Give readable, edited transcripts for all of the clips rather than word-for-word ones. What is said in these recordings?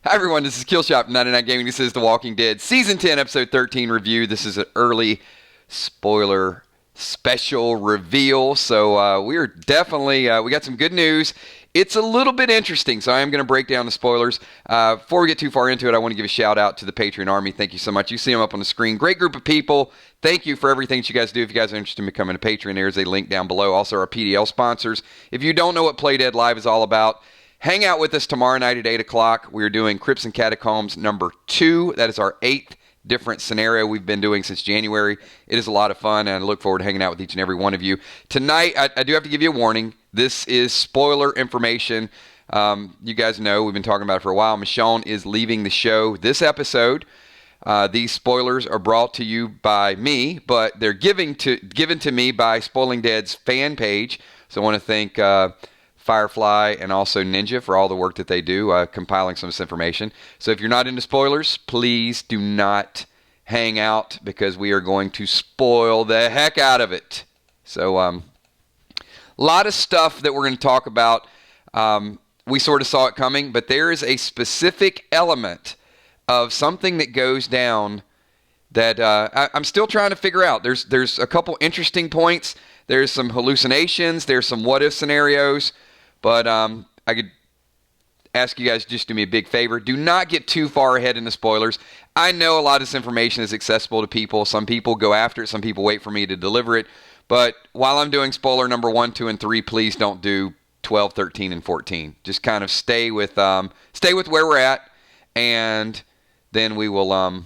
Hi everyone, this is Killshot from 99 Gaming. This is The Walking Dead Season 10, Episode 13 review. This is an early spoiler special reveal. So we are definitely, we got some good news. It's a little bit interesting, so I am going to break down the spoilers. Before we get too far into it, I want to give a shout out to the Patreon Army. Thank you so much. You see them up on the screen. Great group of people. Thank you for everything that you guys do. If you guys are interested in becoming a Patreon, there's a link down below. Also, our PDL sponsors. If you don't know what Play Dead Live is all about, hang out with us tomorrow night at 8 o'clock. We are doing Crypts and Catacombs number 2. That is our 8th different scenario we've been doing since January. It is a lot of fun, and I look forward to hanging out with each and every one of you. Tonight, I do have to give you a warning. This is spoiler information. You guys know, we've been talking about it for a while. Michonne is leaving the show this episode. These spoilers are brought to you by me, but they're given to me by Spoiling Dead's fan page. So I want to thank Firefly and also Ninja for all the work that they do compiling some of this information. So if you're not into spoilers, please do not hang out because we are going to spoil the heck out of it. So a lot of stuff that we're going to talk about. We sort of saw it coming, but there is a specific element of something that goes down that I'm still trying to figure out. There's a couple interesting points. There's some hallucinations. There's some what-if scenarios. But I could ask you guys to just do me a big favor. Do not get too far ahead in the spoilers. I know a lot of this information is accessible to people. Some people go after it. Some people wait for me to deliver it. But while I'm doing spoiler number 1, 2, and 3, please don't do 12, 13, and 14. Just kind of stay with where we're at, and then we'll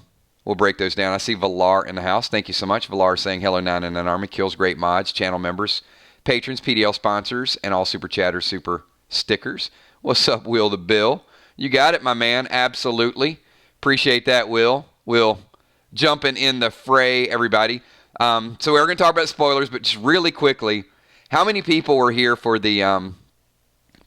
break those down. I see Valar in the house. Thank you so much. Valar saying hello, 99 Army. Kills great mods, channel members, patrons, PDL sponsors, and all super chatters, super stickers. What's up, Will the Bill? You got it, my man. Absolutely. Appreciate that, Will. Will jumping in the fray, everybody. So we're going to talk about spoilers, but just really quickly, how many people were here for the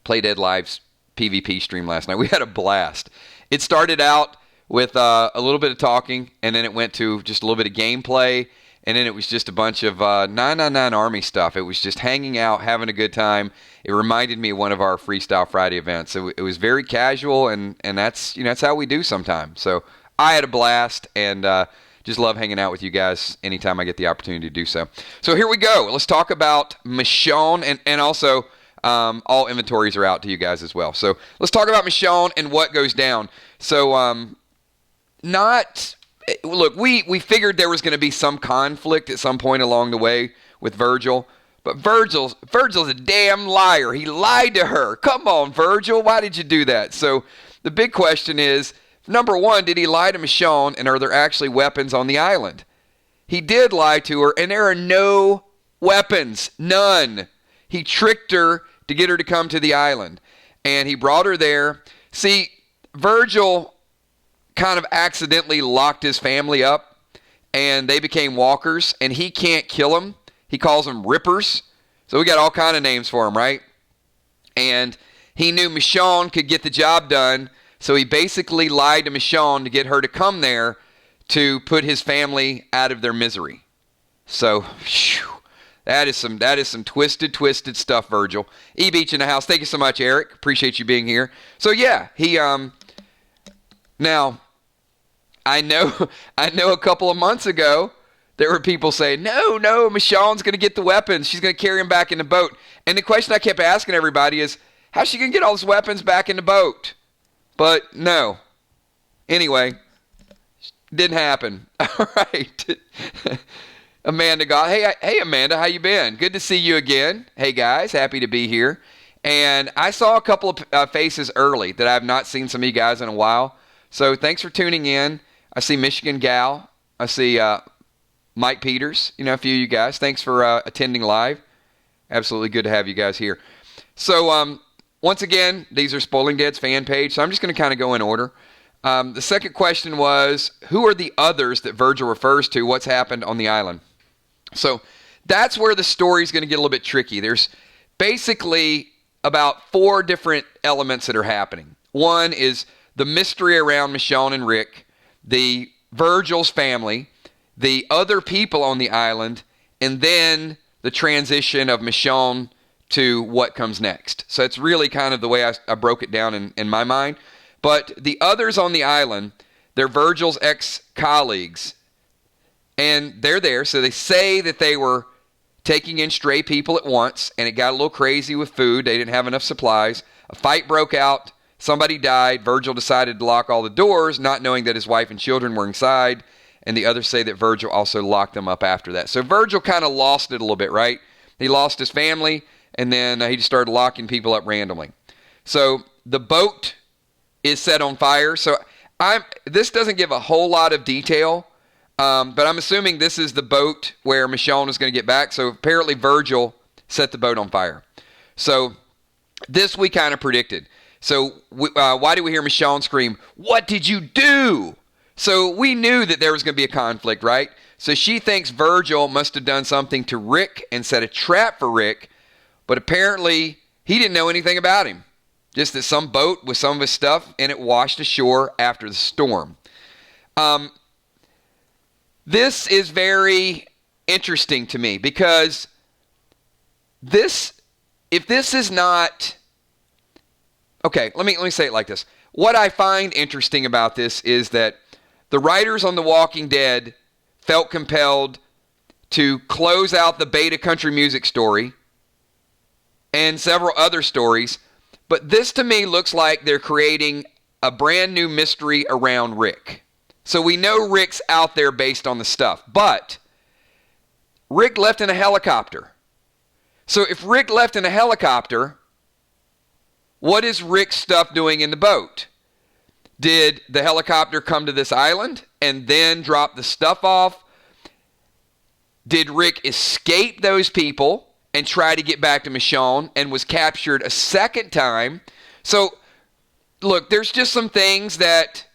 Play Dead Live's PvP stream last night? We had a blast. It started out with a little bit of talking, and then it went to just a little bit of gameplay, and then it was just a bunch of 999 Army stuff. It was just hanging out, having a good time. It reminded me of one of our Freestyle Friday events. It was very casual, and that's that's how we do sometimes. So I had a blast, and just love hanging out with you guys anytime I get the opportunity to do so. So here we go. Let's talk about Michonne, and also all inventories are out to you guys as well. So let's talk about Michonne and what goes down. So look, we figured there was going to be some conflict at some point along the way with Virgil. But Virgil's a damn liar. He lied to her. Come on, Virgil. Why did you do that? So the big question is, number one, did he lie to Michonne, and are there actually weapons on the island? He did lie to her, and there are no weapons. None. He tricked her to get her to come to the island, and he brought her there. See, Virgil kind of accidentally locked his family up, and they became walkers, and he can't kill them. He calls them rippers. So we got all kind of names for them, right? And he knew Michonne could get the job done, so he basically lied to Michonne to get her to come there to put his family out of their misery. So, phew, that is some twisted stuff, Virgil. E-Beach in the house. Thank you so much, Eric. Appreciate you being here. So yeah, he now I know a couple of months ago there were people saying, no, Michonne's going to get the weapons. She's going to carry them back in the boat. And the question I kept asking everybody is, how's she going to get all those weapons back in the boat? But no. Anyway, didn't happen. All right. Amanda got, hey Amanda, how you been? Good to see you again. Hey guys, happy to be here. And I saw a couple of faces early that I have not seen some of you guys in a while. So thanks for tuning in. I see Michigan Gal. I see Mike Peters, a few of you guys. Thanks for attending live. Absolutely good to have you guys here. So once again, these are Spoiling Dead's fan page, so I'm just going to kind of go in order. The second question was, who are the others that Virgil refers to? What's happened on the island? So that's where the story is going to get a little bit tricky. There's basically about 4 different elements that are happening. One is the mystery around Michonne and Rick, the Virgil's family, the other people on the island, and then the transition of Michonne to what comes next. So it's really kind of the way I broke it down in my mind. But the others on the island, they're Virgil's ex-colleagues, and they're there. So they say that they were taking in stray people at once, and it got a little crazy with food. They didn't have enough supplies. A fight broke out. Somebody died. Virgil decided to lock all the doors, not knowing that his wife and children were inside. And the others say that Virgil also locked them up after that. So Virgil kind of lost it a little bit, right? He lost his family, and then he just started locking people up randomly. So the boat is set on fire. So this doesn't give a whole lot of detail, but I'm assuming this is the boat where Michonne is going to get back. So apparently Virgil set the boat on fire. So this we kind of predicted. So why do we hear Michonne scream, "What did you do?" So we knew that there was going to be a conflict, right? So she thinks Virgil must have done something to Rick and set a trap for Rick, but apparently he didn't know anything about him. Just that some boat with some of his stuff, and it washed ashore after the storm. This is very interesting to me because if this is not... Okay, let me say it like this. What I find interesting about this is that the writers on The Walking Dead felt compelled to close out the Beta Country Music story and several other stories, but this to me looks like they're creating a brand new mystery around Rick. So we know Rick's out there based on the stuff, but Rick left in a helicopter. So if Rick left in a helicopter, what is Rick's stuff doing in the boat? Did the helicopter come to this island and then drop the stuff off? Did Rick escape those people and try to get back to Michonne and was captured a second time? So, look, there's just some things that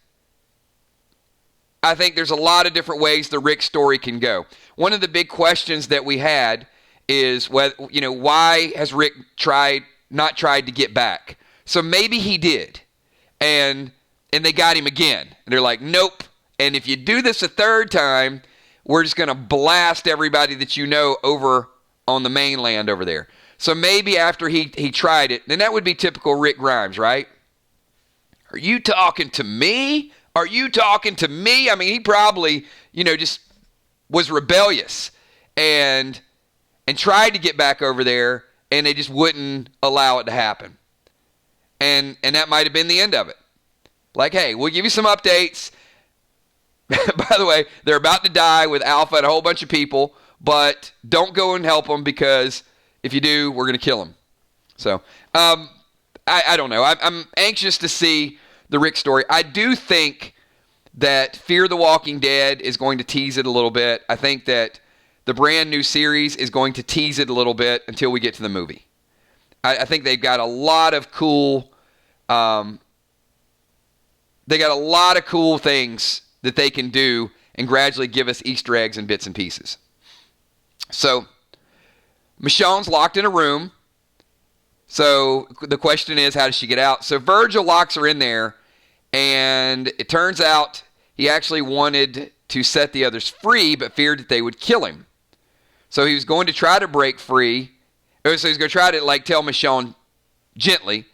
I think there's a lot of different ways the Rick story can go. One of the big questions that we had is why has Rick not tried to get back? So maybe he did, and they got him again. And they're like, nope. And if you do this a third time, we're just going to blast everybody that you know over on the mainland over there. So maybe after he tried it, then that would be typical Rick Grimes, right? Are you talking to me? Are you talking to me? I mean, he probably, just was rebellious and tried to get back over there, and they just wouldn't allow it to happen. And that might have been the end of it. Like, hey, we'll give you some updates. By the way, they're about to die with Alpha and a whole bunch of people, but don't go and help them because if you do, we're going to kill them. So, I don't know. I'm anxious to see the Rick story. I do think that Fear the Walking Dead is going to tease it a little bit. I think that the brand new series is going to tease it a little bit until we get to the movie. I think they've got a lot of cool... They got a lot of cool things that they can do and gradually give us Easter eggs and bits and pieces. So, Michonne's locked in a room. So, the question is, how does she get out? So, Virgil locks her in there, and it turns out he actually wanted to set the others free, but feared that they would kill him. So, he was going to try to break free. So, he's going to try to, tell Michonne gently,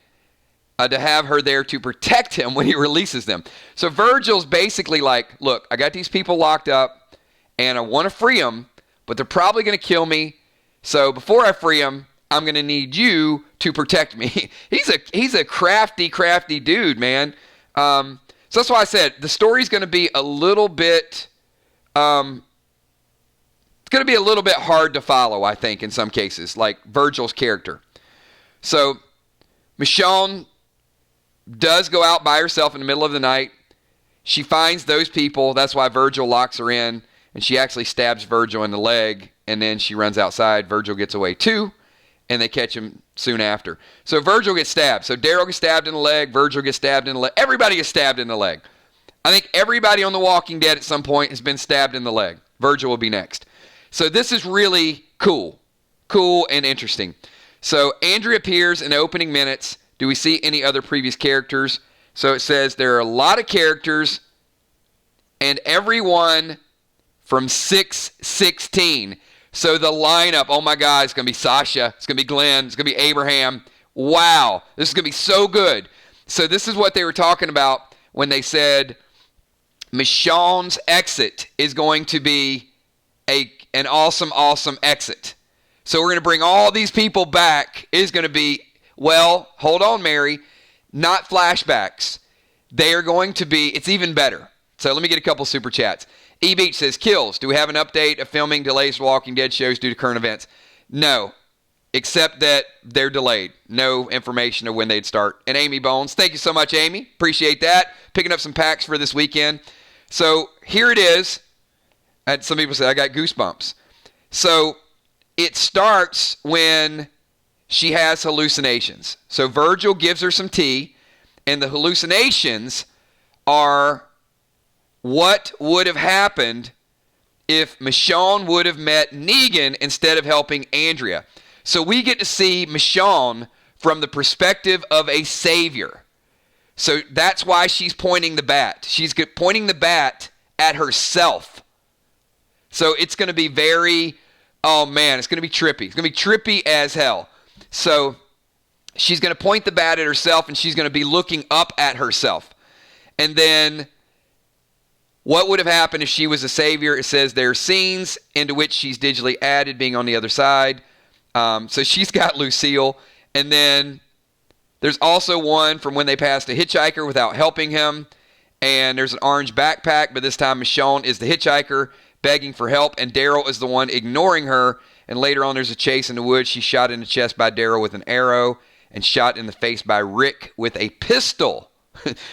to have her there to protect him when he releases them. So Virgil's basically like, look, I got these people locked up, and I want to free them, but they're probably going to kill me. So before I free them, I'm going to need you to protect me. He's a crafty dude, man. So that's why I said the story's going to be a little bit... it's going to be a little bit hard to follow, I think, in some cases, like Virgil's character. So Michonne does go out by herself in the middle of the night. She finds those people. That's why Virgil locks her in. And she actually stabs Virgil in the leg. And then she runs outside. Virgil gets away too. And they catch him soon after. So Virgil gets stabbed. So Daryl gets stabbed in the leg. Virgil gets stabbed in the leg. Everybody gets stabbed in the leg. I think everybody on The Walking Dead at some point has been stabbed in the leg. Virgil will be next. So this is really cool. Cool and interesting. So Andrea appears in the opening minutes. Do we see any other previous characters? So it says there are a lot of characters, and everyone from 616. So the lineup, oh my God, it's going to be Sasha, it's going to be Glenn, it's going to be Abraham. Wow, this is going to be so good. So this is what they were talking about when they said Michonne's exit is going to be an awesome, awesome exit. So we're going to bring all these people back. It is going to be, well, hold on, Mary, not flashbacks. They are going to be, it's even better. So let me get a couple super chats. E Beach says, kills. Do we have an update of filming delays for Walking Dead shows due to current events? No, except that they're delayed. No information of when they'd start. And Amy Bones, thank you so much, Amy. Appreciate that. Picking up some packs for this weekend. So here it is. Some people say, I got goosebumps. So it starts when she has hallucinations. So Virgil gives her some tea, and the hallucinations are what would have happened if Michonne would have met Negan instead of helping Andrea. So we get to see Michonne from the perspective of a savior. So that's why she's pointing the bat. She's pointing the bat at herself. So it's going to be very, oh man, it's going to be trippy. It's going to be trippy as hell. So she's going to point the bat at herself, and she's going to be looking up at herself. And then what would have happened if she was a savior? It says there are scenes into which she's digitally added, being on the other side. So she's got Lucille. And then there's also one from when they passed a hitchhiker without helping him. And there's an orange backpack, but this time Michonne is the hitchhiker begging for help, and Daryl is the one ignoring her. And later on there's a chase in the woods. She's shot in the chest by Daryl with an arrow and shot in the face by Rick with a pistol.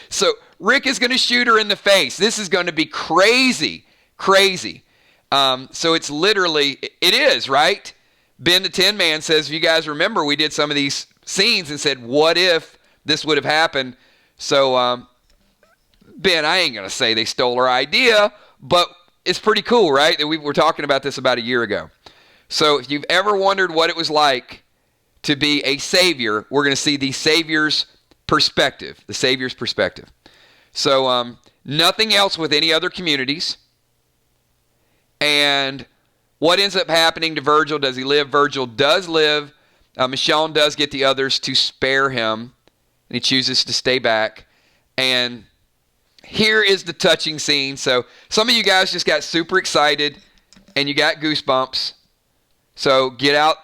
So Rick is going to shoot her in the face. This is going to be crazy, crazy. So it's literally, it is, right? Ben the Tin Man says, if you guys remember, we did some of these scenes and said, what if this would have happened? So, Ben, I ain't going to say they stole our idea, but it's pretty cool, right? That we were talking about this about a year ago. So if you've ever wondered what it was like to be a savior, we're going to see the savior's perspective, the savior's perspective. So nothing else with any other communities. And what ends up happening to Virgil? Does he live? Virgil does live. Michonne does get the others to spare him, and he chooses to stay back. And here is the touching scene. So some of you guys just got super excited, and you got goosebumps. So get out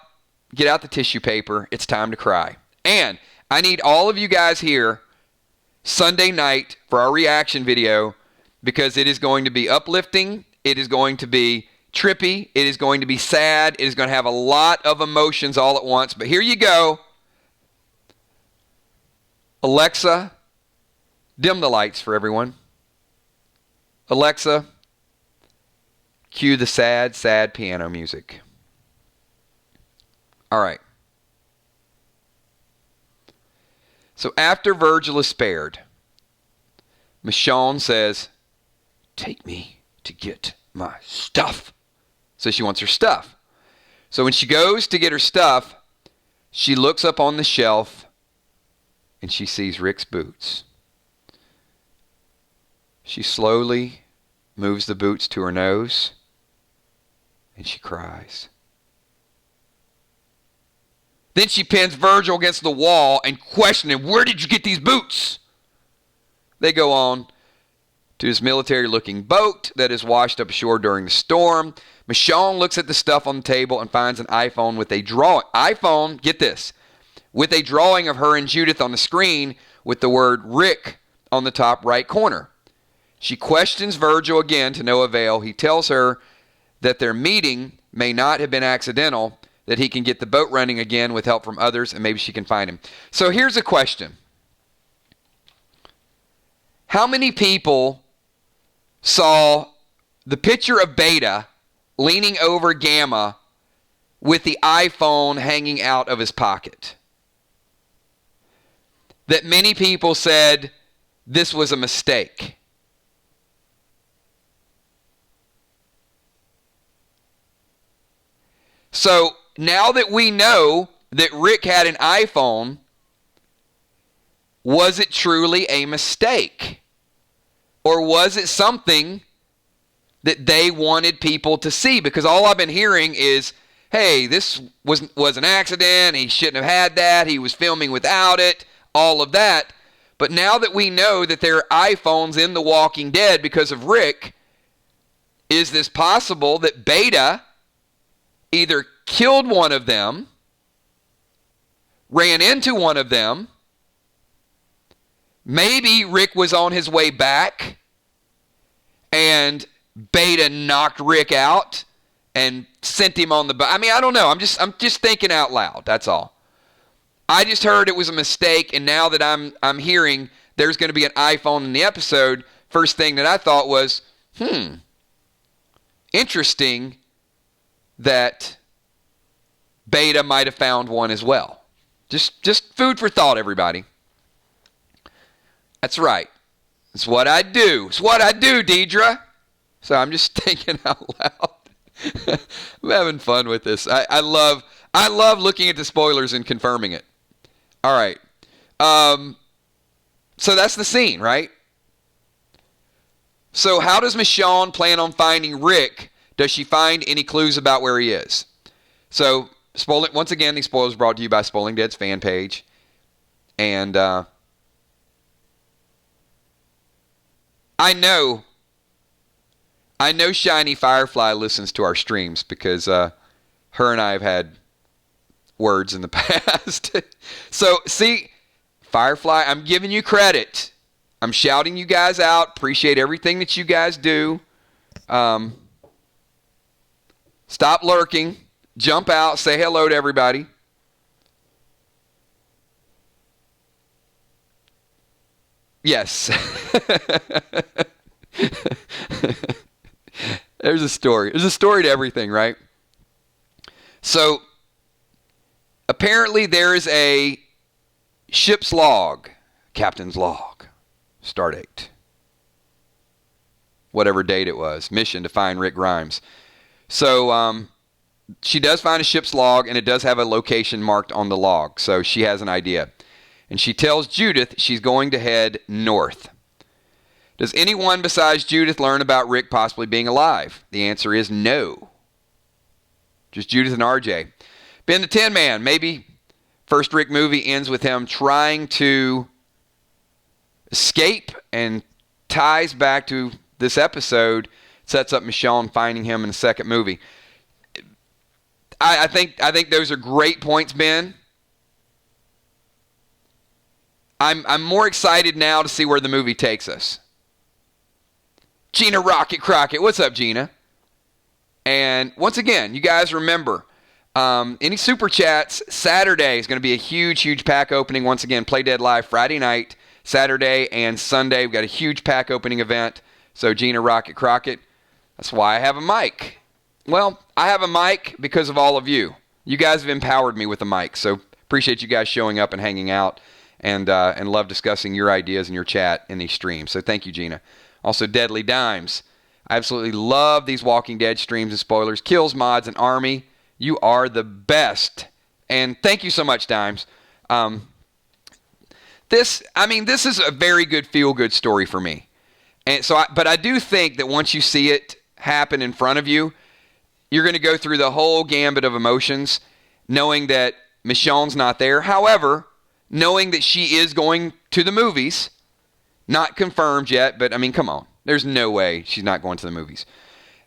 the tissue paper. It's time to cry. And I need all of you guys here Sunday night for our reaction video, because it is going to be uplifting. It is going to be trippy. It is going to be sad. It is going to have a lot of emotions all at once. But here you go. Alexa, dim the lights for everyone. Alexa, cue the sad, sad piano music. All right. So after Virgil is spared, Michonne says, take me to get my stuff. So she wants her stuff. So when she goes to get her stuff, she looks up on the shelf and she sees Rick's boots. She slowly moves the boots to her nose and she cries. Then she pins Virgil against the wall and questions him, where did you get these boots? They go on to his military-looking boat that is washed up ashore during the storm. Michonne looks at the stuff on the table and finds an iPhone with a drawing. iPhone, get this, with a drawing of her and Judith on the screen with the word Rick on the top right corner. She questions Virgil again to no avail. He tells her that their meeting may not have been accidental, that he can get the boat running again with help from others, and maybe she can find him. So here's a question. How many people saw the picture of Beta leaning over Gamma with the iPhone hanging out of his pocket? That many people said this was a mistake. So now that we know that Rick had an iPhone, was it truly a mistake? Or was it something that they wanted people to see? Because all I've been hearing is, hey, this was an accident. He shouldn't have had that. He was filming without it. All of that. But now that we know that there are iPhones in The Walking Dead because of Rick, is this possible that Beta either killed one of them, ran into one of them, maybe Rick was on his way back and Beta knocked Rick out and sent him on the bus? I mean, I don't know. I'm just thinking out loud. That's all. I just heard it was a mistake, and now that I'm hearing there's going to be an iPhone in the episode, first thing that I thought was, interesting that Beta might have found one as well. Just food for thought, everybody. That's right. It's what I do. It's what I do, Deidre. So I'm just thinking out loud. I'm having fun with this. I love looking at the spoilers and confirming it. All right. So that's the scene, right? So how does Michonne plan on finding Rick? Does she find any clues about where he is? So, once again, these spoilers brought to you by Spoiling Dead's fan page. And I know Shiny Firefly listens to our streams because her and I have had words in the past. So, see, Firefly, I'm giving you credit. I'm shouting you guys out. Appreciate everything that you guys do. Stop lurking. Jump out. Say hello to everybody. Yes. There's a story. There's a story to everything, right? So, apparently there is a ship's log, captain's log, stardate, whatever date it was, mission to find Rick Grimes. So she does find a ship's log, and it does have a location marked on the log, so she has an idea. And she tells Judith she's going to head north. Does anyone besides Judith learn about Rick possibly being alive? The answer is no. Just Judith and RJ. Ben the Tin Man, maybe first Rick movie ends with him trying to escape and ties back to this episode, sets up Michonne finding him in the second movie. I think those are great points, Ben. I'm more excited now to see where the movie takes us. Gina Rocket Crockett, what's up, Gina? And once again, you guys remember, any super chats, Saturday is going to be a huge pack opening. Once again, Play Dead Live Friday night, Saturday and Sunday. We've got a huge pack opening event. So Gina Rocket Crockett, that's why I have a mic. Well, I have a mic because of all of you. You guys have empowered me with a mic. So appreciate you guys showing up and hanging out, and love discussing your ideas in your chat in these streams. So thank you, Gina. Also, Deadly Dimes. I absolutely love these Walking Dead streams and spoilers. Kills, Mods, and Army. You are the best. And thank you so much, Dimes. This is a very good feel-good story for me. And so, but I do think that once you see it happen in front of you, you're going to go through the whole gambit of emotions, knowing that Michonne's not there. However, knowing that she is going to the movies. Not confirmed yet, but I mean, come on. There's no way she's not going to the movies.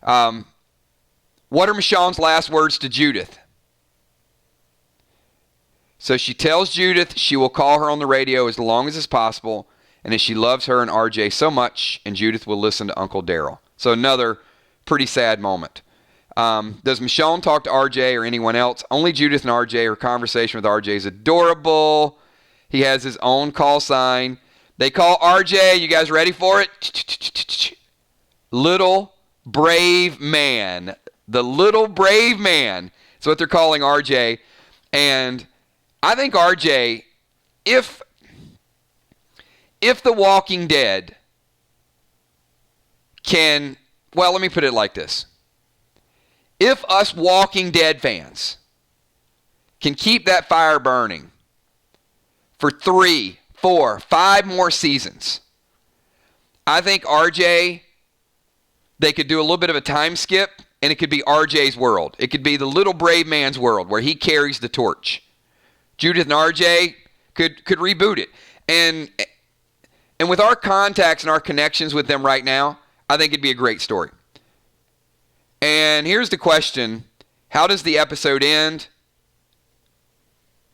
What are Michonne's last words to Judith? So she tells Judith she will call her on the radio as long as it's possible, and that she loves her and RJ so much, and Judith will listen to Uncle Daryl. So another pretty sad moment. Does Michonne talk to RJ or anyone else? Only Judith and RJ. Her conversation with RJ is adorable. He has his own call sign. They call RJ, you guys ready for it? Little Brave Man. The Little Brave Man. That's what they're calling RJ. And I think RJ, if The Walking Dead can, well, let me put it like this. If us Walking Dead fans can keep that fire burning for 3, 4, 5 more seasons, I think RJ, they could do a little bit of a time skip, and it could be RJ's world. It could be the Little Brave Man's world where he carries the torch. Judith and RJ could reboot it. And And with our contacts and our connections with them right now, I think it'd be a great story. And here's the question. How does the episode end?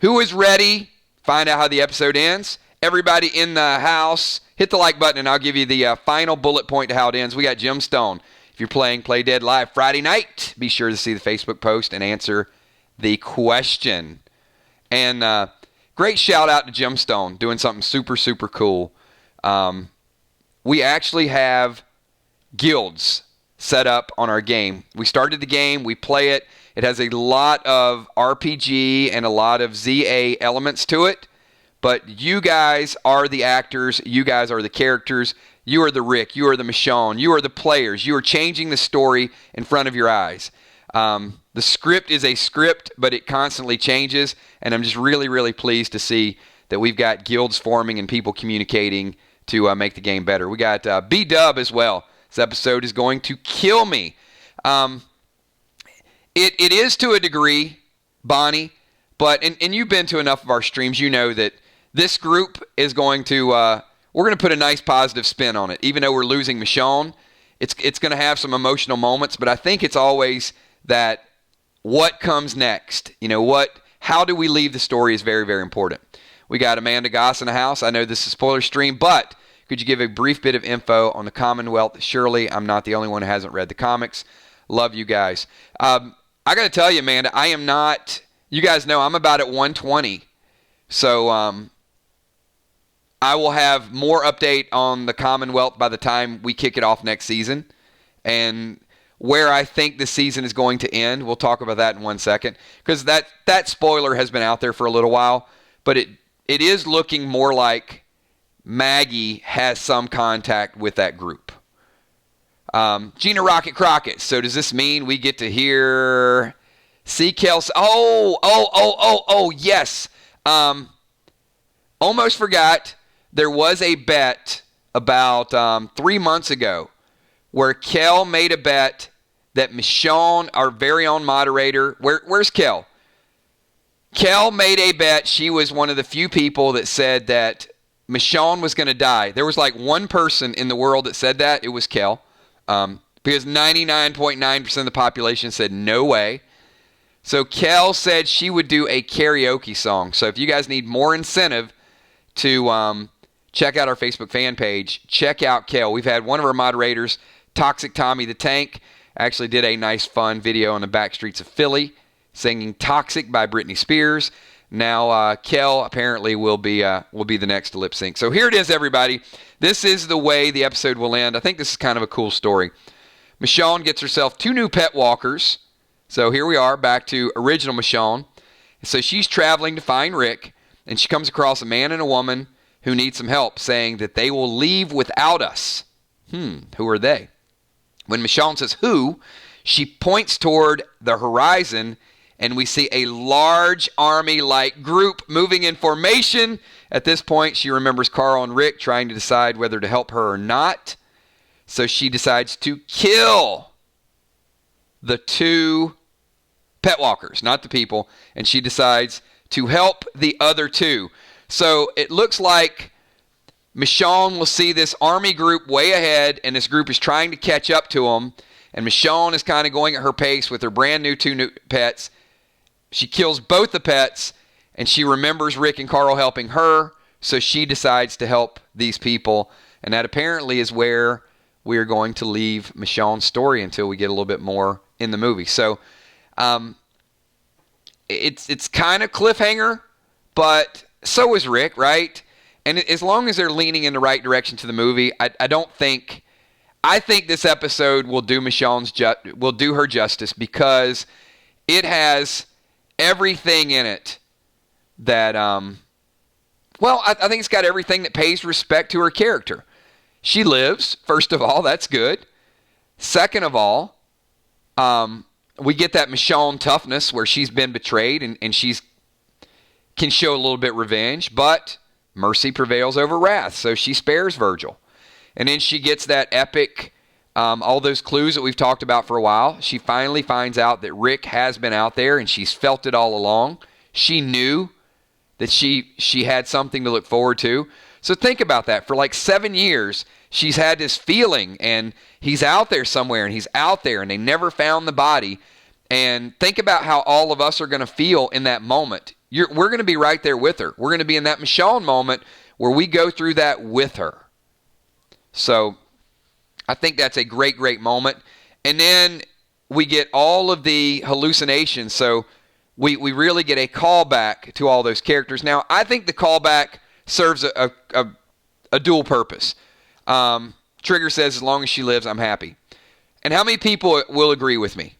Who is ready? Find out how the episode ends. Everybody in the house, hit the like button, and I'll give you the final bullet point to how it ends. We got Jim Stone. If you're playing Play Dead Live Friday night, be sure to see the Facebook post and answer the question. And great shout out to Jim Stone, doing something super, super cool. We actually have guilds set up on our game. We started the game, we play it. It has a lot of RPG and a lot of ZA elements to it. But you guys are the actors. You guys are the characters. You are the Rick. You are the Michonne. You are the players. You are changing the story in front of your eyes. The script is a script, but it constantly changes. And I'm just really, really pleased to see that we've got guilds forming and people communicating to make the game better. We got B-Dub as well. This episode is going to kill me. It is to a degree, Bonnie, but and you've been to enough of our streams, you know that this group is going to, we're going to put a nice positive spin on it. Even though we're losing Michonne, it's going to have some emotional moments, but I think it's always that what comes next, how do we leave the story is very, very important. We got Amanda Goss in the house. I know this is a spoiler stream, but could you give a brief bit of info on the Commonwealth? Surely I'm not the only one who hasn't read the comics. Love you guys. I got to tell you, Amanda, I am not, you guys know I'm about at 120. So I will have more update on the Commonwealth by the time we kick it off next season. And where I think the season is going to end, we'll talk about that in 1 second. Because that spoiler has been out there for a little while. But it is looking more like Maggie has some contact with that group. Gina Rocket Crockett. So does this mean we get to hear C. Kelsey? Oh, yes. Almost forgot. There was a bet about 3 months ago where Kel made a bet that Michonne, our very own moderator, where's Kel? Kel made a bet. She was one of the few people that said that Michonne was going to die. There was like one person in the world that said that. It was Kel. Because 99.9% of the population said no way. So Kel said she would do a karaoke song. So if you guys need more incentive to check out our Facebook fan page, check out Kel. We've had one of our moderators, Toxic Tommy the Tank, actually did a nice fun video on the back streets of Philly singing Toxic by Britney Spears. Now Kel apparently will be the next to lip sync. So here it is, everybody. This is the way the episode will end. I think this is kind of a cool story. Michonne gets herself 2 new pet walkers. So here we are, back to original Michonne. So she's traveling to find Rick, and she comes across a man and a woman who need some help, saying that they will leave without us. Who are they? When Michonne says who, she points toward the horizon, and we see a large army-like group moving in formation. At this point, she remembers Carl and Rick trying to decide whether to help her or not. So she decides to kill the 2 pet walkers, not the people, and she decides to help the other 2. So it looks like Michonne will see this army group way ahead, and this group is trying to catch up to them, and Michonne is kind of going at her pace with her brand new 2 new pets. She kills both the pets, and she remembers Rick and Carl helping her, so she decides to help these people. And that apparently is where we are going to leave Michonne's story until we get a little bit more in the movie. So it's kind of cliffhanger, but so is Rick, right? And as long as they're leaning in the right direction to the movie, I think this episode will do will do her justice, because it has everything in it that, I think it's got everything that pays respect to her character. She lives, first of all, that's good. Second of all, we get that Michonne toughness where she's been betrayed and she's can show a little bit revenge, but mercy prevails over wrath, so she spares Virgil. And then she gets that epic, all those clues that we've talked about for a while. She finally finds out that Rick has been out there, and she's felt it all along. She knew that she had something to look forward to. So think about that. For like 7 years, she's had this feeling, and he's out there somewhere, and he's out there, and they never found the body. And think about how all of us are going to feel in that moment. We're going to be right there with her. We're going to be in that Michonne moment where we go through that with her. So I think that's a great, great moment. And then we get all of the hallucinations. So we really get a callback to all those characters. Now, I think the callback serves a dual purpose. Trigger says, as long as she lives, I'm happy. And how many people will agree with me?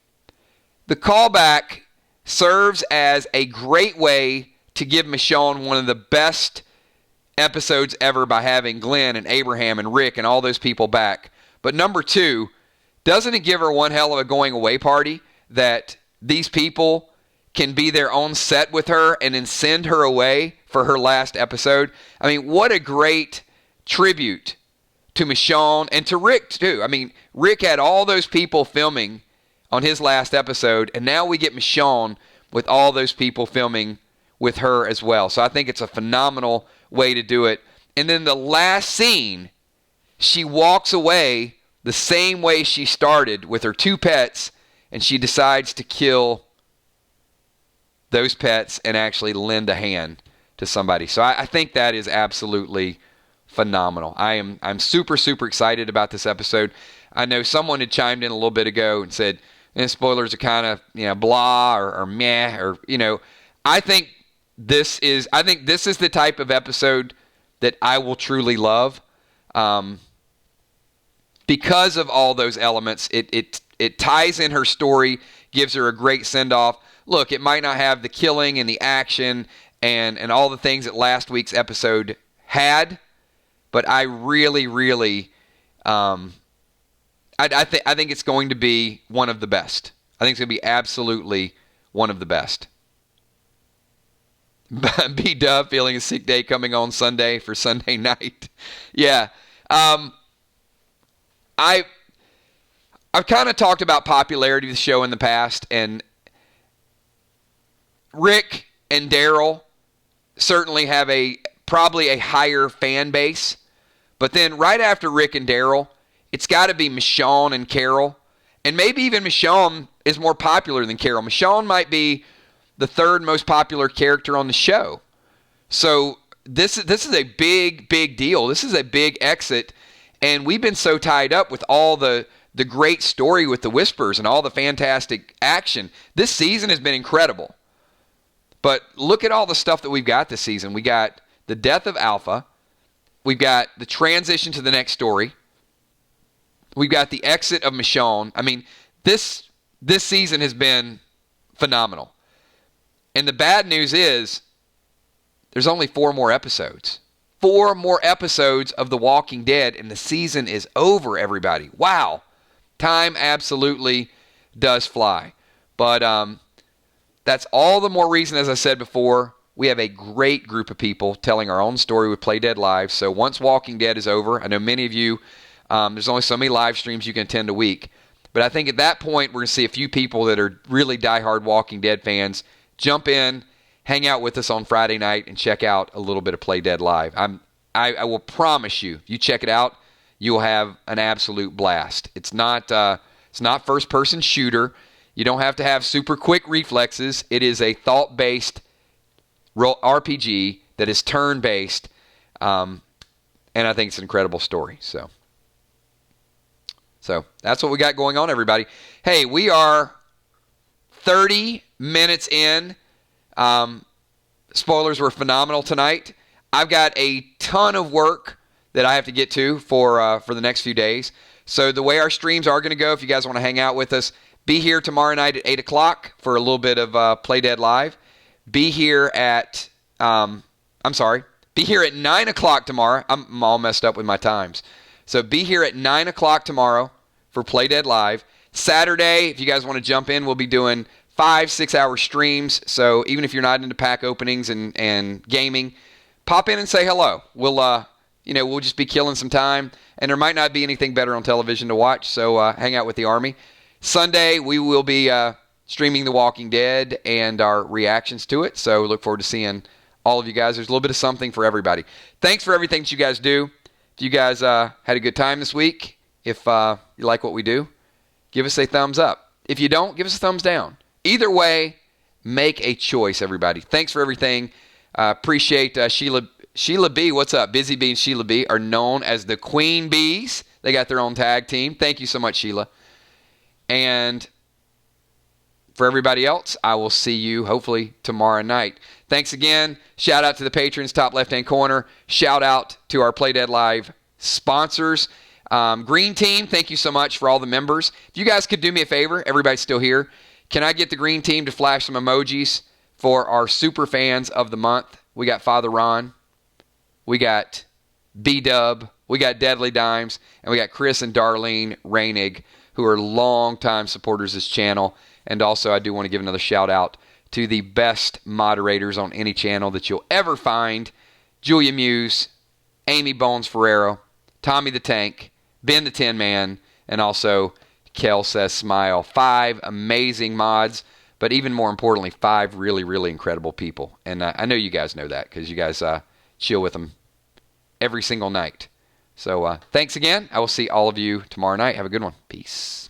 The callback serves as a great way to give Michonne one of the best episodes ever by having Glenn and Abraham and Rick and all those people back. But number two, doesn't it give her one hell of a going away party that these people can be their own set with her and then send her away for her last episode? I mean, what a great tribute to Michonne and to Rick, too. I mean, Rick had all those people filming on his last episode, and now we get Michonne with all those people filming with her as well. So I think it's a phenomenal way to do it. And then the last scene, she walks away the same way she started with her 2 pets, and she decides to kill those pets and actually lend a hand to somebody. So I think that is absolutely phenomenal. I'm super, super excited about this episode. I know someone had chimed in a little bit ago and said, spoilers are kind of, blah or meh, or, I think this is the type of episode that I will truly love. Because of all those elements, it ties in her story, gives her a great send-off. Look, it might not have the killing and the action and all the things that last week's episode had, but I really, really, I think it's going to be one of the best. I think it's going to be absolutely one of the best. B-Dub feeling a sick day coming on Sunday for Sunday night. Yeah. I've kind of talked about popularity of the show in the past, and Rick and Daryl certainly have probably a higher fan base. But then right after Rick and Daryl, it's got to be Michonne and Carol. And maybe even Michonne is more popular than Carol. Michonne might be the 3rd most popular character on the show. So this is a big, big deal. This is a big exit. And we've been so tied up with all the great story with the Whispers and all the fantastic action. This season has been incredible. But look at all the stuff that we've got this season. We got the death of Alpha. We've got the transition to the next story. We've got the exit of Michonne. I mean, this season has been phenomenal. And the bad news is there's only 4 more episodes. 4 more episodes of The Walking Dead, and the season is over, everybody. Wow. Time absolutely does fly. But that's all the more reason, as I said before, we have a great group of people telling our own story with Play Dead Live. So once Walking Dead is over, I know many of you, there's only so many live streams you can attend a week. But I think at that point, we're going to see a few people that are really diehard Walking Dead fans jump in, hang out with us on Friday night, and check out a little bit of Play Dead Live. I will promise you, you check it out, you will have an absolute blast. It's not first-person shooter. You don't have to have super quick reflexes. It is a thought-based RPG that is turn-based, and I think it's an incredible story. So that's what we got going on, everybody. Hey, we are 30 minutes in. Spoilers were phenomenal tonight. I've got a ton of work that I have to get to for the next few days. So the way our streams are going to go, if you guys want to hang out with us, be here tomorrow night at 8 o'clock for a little bit of Play Dead Live. Be here at, be here at 9 o'clock tomorrow. I'm all messed up with my times. So be here at 9 o'clock tomorrow for Play Dead Live. Saturday, if you guys want to jump in, we'll be doing 5-6 hour streams. So even if you're not into pack openings and gaming, pop in and say hello. We'll just be killing some time, and there might not be anything better on television to watch. So hang out with the Army. Sunday, we will be streaming The Walking Dead and our reactions to it. So look forward to seeing all of you guys. There's a little bit of something for everybody. Thanks for everything that you guys do. If you guys had a good time this week, if you like what we do, give us a thumbs up. If you don't, give us a thumbs down. Either way, make a choice, everybody. Thanks for everything. Appreciate Sheila B. What's up? Busy Bee and Sheila B. are known as the Queen Bees. They got their own tag team. Thank you so much, Sheila. And for everybody else, I will see you hopefully tomorrow night. Thanks again. Shout out to the patrons, top left-hand corner. Shout out to our Play Dead Live sponsors. Green Team, thank you so much for all the members. If you guys could do me a favor, everybody's still here. Can I get the Green Team to flash some emojis for our super fans of the month? We got Father Ron. We got B-Dub. We got Deadly Dimes. And we got Chris and Darlene Rainig, who are longtime supporters of this channel. And also, I do want to give another shout out to the best moderators on any channel that you'll ever find. Julia Muse, Amy Bones Ferrero, Tommy the Tank, Ben the Tin Man, and also Kel Says Smile. 5 amazing mods, but even more importantly, 5 really, really incredible people. And I know you guys know that because you guys chill with them every single night. So thanks again. I will see all of you tomorrow night. Have a good one. Peace.